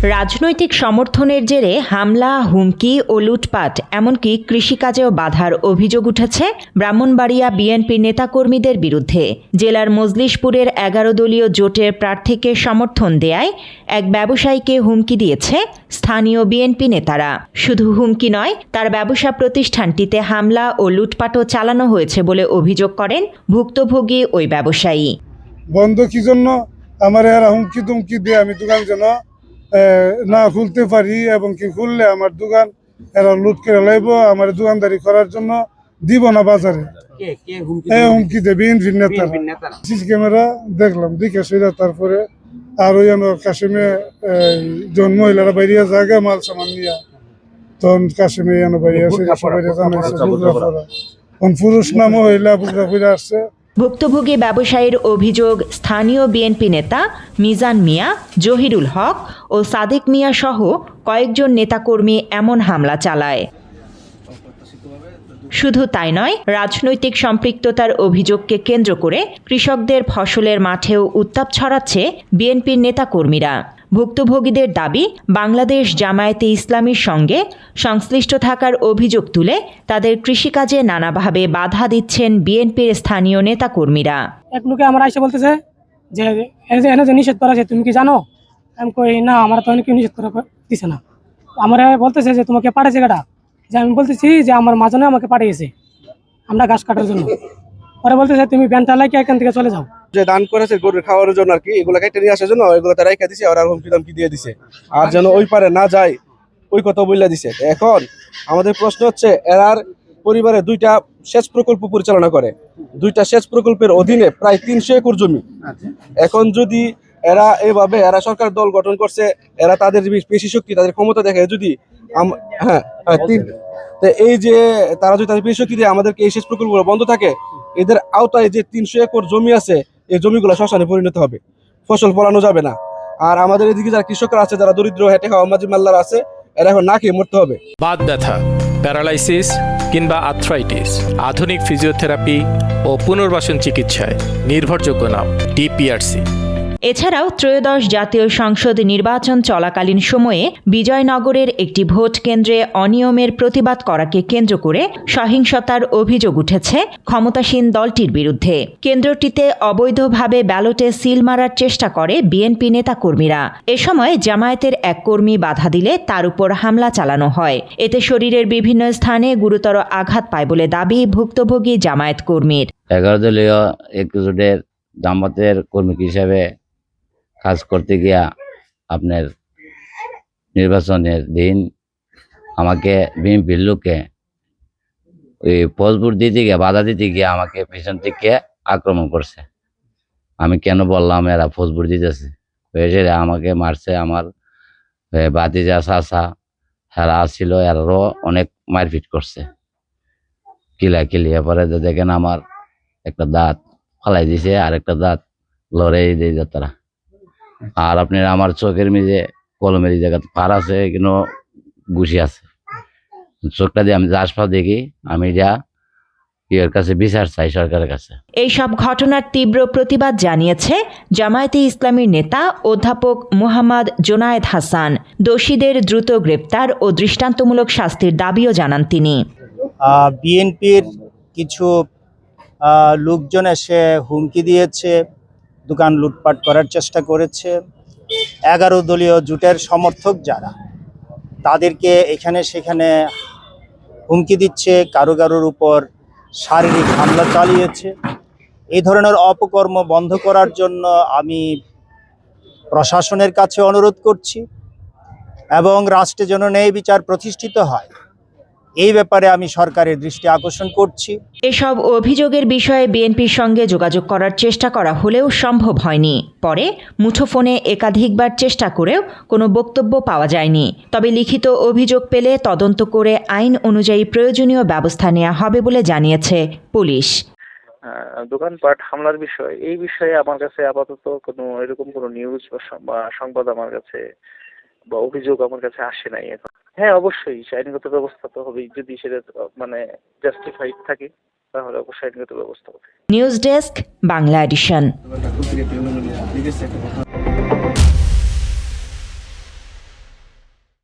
রাজনৈতিক সমর্থনের জেরে হামলা, হুমকি ও লুটপাট এমনকি কৃষিকাজেও বাধার অভিযোগ উঠেছে ব্রাহ্মণবাড়িয়া বিএনপির নেতাকর্মীদের বিরুদ্ধে। জেলার মজলিশপুরের ১১ দলীয় জোটের প্রার্থীকে সমর্থন দেয়ায় এক ব্যবসায়ীকে হুমকি দিয়েছে স্থানীয় বিএনপি নেতারা। শুধু হুমকি নয়, তার ব্যবসা প্রতিষ্ঠানটিতে হামলা ও লুটপাটও চালানো হয়েছে বলে অভিযোগ করেন ভুক্তভোগী ওই ব্যবসায়ী। বন্ধ কি জন্য আমার এরা হুমকি তুমকি দিয়ে আমি দোকান যেন না খুলতে পারি, এবং কি খুললে আমার দোকান এরা লুট করে লাইব, আমার দোকানদারি করার জন্য দিব না বাজারে। হুমকি দেবে বিএনপির নেতারা। সিসি ক্যামেরা দেখলাম, দেখে সেটা তারপরে আর ওই কাশিমে যখন মহিলারা বাইরে জায়গা মাল সামান নিয়ে তখন কাশিমে বাইরে আসে জানাইছে পুরুষ না মহিলা বুকরা ফিরে আসছে। ভুক্তভোগী ব্যবসায়ীর অভিযোগ, স্থানীয় বিএনপি নেতা মিজান মিয়া, জহিরুল হক ও সাদিক মিয়া সহ কয়েকজন নেতাকর্মী এমন হামলা চালায়। শুধু তাই নয়, রাজনৈতিক সম্পৃক্ততার অভিযোগকে কেন্দ্র করে কৃষকদের ফসলের মাঠেও উত্তাপ ছড়াচ্ছে বিএনপির নেতাকর্মীরা। ভুক্তভোগীদের দাবি, বাংলাদেশ জামায়াতে ইসলামীর সঙ্গে সংশ্লিষ্ট থাকার অভিযোগ তুলে তাদের কৃষিকাজে নানাভাবে বাধা দিচ্ছেন বিএনপির স্থানীয় নেতাকর্মীরা। এক লোকে আমার আইসা বলতেছে যে এনে যে নিষেধ করা আছে তুমি কি জানো? আমি কই না, আমার তো কেউ নিষেধ করা দিছে না। আমার বলতেছে যে তোমাকে পাঠাইছে কাটা, যে আমি বলতেছি যে আমার মাজনে আমাকে পাঠিয়েছে আমরা ঘাস কাটার জন্য। পরে বলতেছে তুমি ব্যানটা লাগে এখান থেকে চলে যাও। যে দান করেছে গরুর খাওয়ার জন্য আর কি, এগুলো কেটে নিয়ে আসার জন্য এগুলো তারা রেখে দিছে, ওরা হুমকি দামকি দিয়ে দিছে আর যেন ওই পারে না যায় ওই কথা বলে দিছে। এখন আমাদের প্রশ্ন হচ্ছে, এরার পরিবারে 2টা সেচ প্রকল্প পরিচালনা করে, 2টা সেচ প্রকল্পের অধীনে প্রায় 300 একর জমি। এখন যদি এরা এভাবে এরা সরকার দল গঠন করছে, এরা তাদের পেশি শক্তি তাদের ক্ষমতা দেখে যদি এই যে তারা যদি তাদের পেশি শক্তি দিয়ে আমাদেরকে এই সেচ প্রকল্পগুলো বন্ধ থাকে, এদের আওতায় যে 300 একর জমি আছে এই জমিগুলো শ্মশানে পরিণত হবে, ফসল ফলানো যাবে না। আর আমাদের এদিকে যারা কৃষকরা আছে, যারা দরিদ্র হেঁটে খাওয়া মাঝি মাল্লার আছে, এরা এখন না খেয়ে মরতে হবে। বাত ব্যথা, প্যারালাইসিস কিংবা আর্থ্রাইটিস, আধুনিক ফিজিওথেরাপি ও পুনর্বাসন চিকিৎসায় নির্ভরযোগ্য নাম ডিপিআরসি। এছাড়াও ত্রয়োদশ জাতীয় সংসদ নির্বাচন চলাকালীন সময়ে বিজয়নগরের একটি ভোট কেন্দ্রে অনিয়মের প্রতিবাদ করাকে কেন্দ্র করে সহিংসতার অভিযোগ উঠেছে ক্ষমতাসীন দলটির বিরুদ্ধে। কেন্দ্রটিতে অবৈধভাবে ব্যালটে সিল মারার চেষ্টা করে বিএনপি নেতাকর্মীরা। এ সময় জামায়াতের এক কর্মী বাধা দিলে তার উপর হামলা চালানো হয়। এতে শরীরের বিভিন্ন স্থানে গুরুতর আঘাত পায় বলে দাবি ভুক্তভোগী জামায়াত কর্মীর। 11 দলীয় একজোটের জামাতের কর্মী হিসেবে কাজ করতে গিয়া আপনার নির্বাচনের দিন আমাকে বিএনপির লোকে ওই ফৌজপুর দিতে গিয়ে বাধা দিতে গিয়ে আমাকে পিছন থেকে আক্রমণ করছে। আমি কেন বললাম এরা ফৌজপুর দিতেছে, আমাকে মারছে। আমার বাতিজা চাচা হেরা ছিল, এরারও অনেক মারপিট করছে, কিলিয়ে পরে দেখেন আমার একটা দাঁত ফালাই দিছে, আর একটা দাঁত লড়াই দিয়ে তারা। আর আপনার আমার চোখের মেঝে কলমের জায়গা পার আছে, কিন্তু ঘুষি আছে। চোখটা দিয়ে আমি যা আশপাশ দেখি, আমি যা এর কাছে বিচার চাই সরকারের কাছে। এইসব ঘটনার তীব্র প্রতিবাদ জানিয়েছে জামায়াতে ইসলামীর নেতা অধ্যাপক মুহাম্মদ জোনায়েদ হাসান। দোষীদের দ্রুত গ্রেপ্তার ও দৃষ্টান্তমূলক শাস্তির দাবিও জানান তিনি। বিএনপির কিছু লোকজন এসে হুমকি দিয়েছে, দোকান লুটপাট করার চেষ্টা করেছে। 11 দলীয় জোটের সমর্থক যারা, তাদেরকে এখানে সেখানে হুমকি দিচ্ছে, কারোর উপর শারীরিক হামলা চালিয়েছে। এই ধরনের অপকর্ম বন্ধ করার জন্য আমি প্রশাসনের কাছে অনুরোধ করছি এবং রাষ্ট্রে যেন ন্যায় বিচার প্রতিষ্ঠিত হয়, এই ব্যাপারে আমি সরকারের দৃষ্টি আকর্ষণ করছি। এসব অভিযোগের বিষয়ে বিএনপির সঙ্গে যোগাযোগ করার চেষ্টা করা হলেও সম্ভব হয়নি। পরে মুঠোফোনে একাধিকবার চেষ্টা করেও কোনো বক্তব্য পাওয়া যায়নি। তবে লিখিত অভিযোগ পেলে তদন্ত করে আইন অনুযায়ী প্রয়োজনীয় ব্যবস্থা নেওয়া হবে বলে জানিয়েছে পুলিশ। দোকানপাট হামলার বিষয়, এই বিষয়ে আমার কাছে আপাতত কোনো এরকম কোনো নিউজ বা সংবাদ আমার কাছে বা অভিযোগ আমার কাছে আসে নাই এখন। হ্যাঁ, অবশ্যই আইনগত ব্যবস্থা তো হবেই, যদি সেটা জাস্টিফাইড থাকে তাহলে অবশ্যই আইনগত ব্যবস্থা হবে। News desk, Bangla addition.